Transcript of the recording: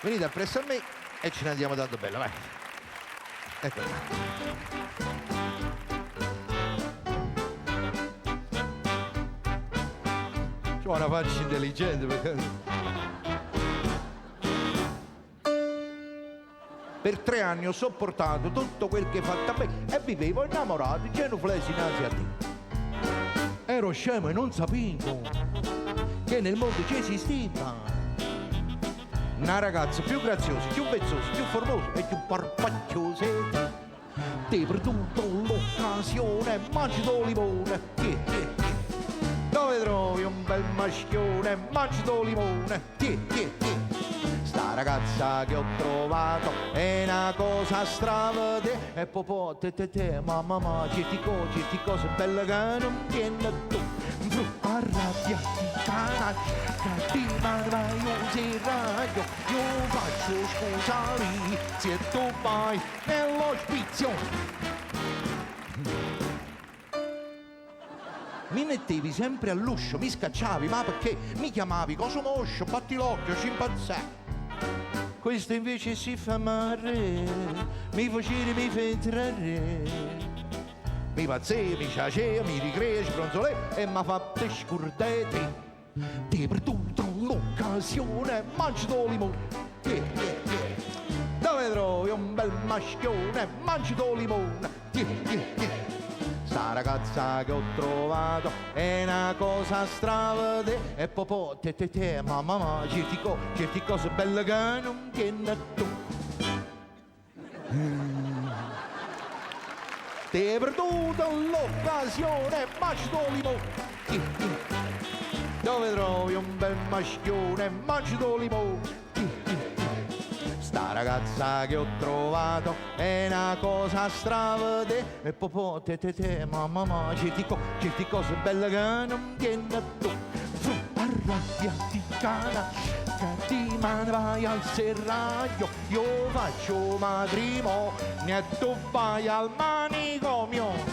Venite appresso a me e ce ne andiamo tanto bella, vai. Ecco. C'ho una faccia intelligente perché... Per 3 anni ho sopportato tutto quel che hai fatto a me e vivevo innamorato, genuflessi innanzi a te. Ero scemo e non sapevo che nel mondo ci esisteva una ragazza più graziosa, più vezzosa, più formosa e più parpacciosa. Ti ho perduto l'occasione, mangiato limone. Dove trovi un bel maschione, mangiato limone. Sta ragazza che ho trovato è una cosa stravede e popò te mamma certi cose belle che non tiene tu arrabbiati canaglia cattiva vai usiraio io faccio scusare se tu vai nell'ospizio. Mi mettevi sempre all'uscio, mi scacciavi, ma perché? Mi chiamavi coso moscio, battilocchio, scimpanzé. Questo invece si fa male, mi facevi, mi fai entrare. Mi pazzea, mi ciacea, mi ricrea, sbronzolè e mi fa te scurdete. Ti ho perduto l'occasione, mangiato limone. Dove trovi un bel maschione, mangiato limone. Sta ragazza che ho trovato è una cosa stravede e popò te mamma certi cose belle che non tiene tu. Ti hai perduto l'occasione, mangiato limone. Dove trovi un bel maschione, mangiato limone. Sta ragazza che ho trovato è una cosa stravede e popò te mamma certi cose belle che non tiene tu. Arrabbiati cana cattiva vai al serraglio io faccio matrimonio e tu vai al manicomio.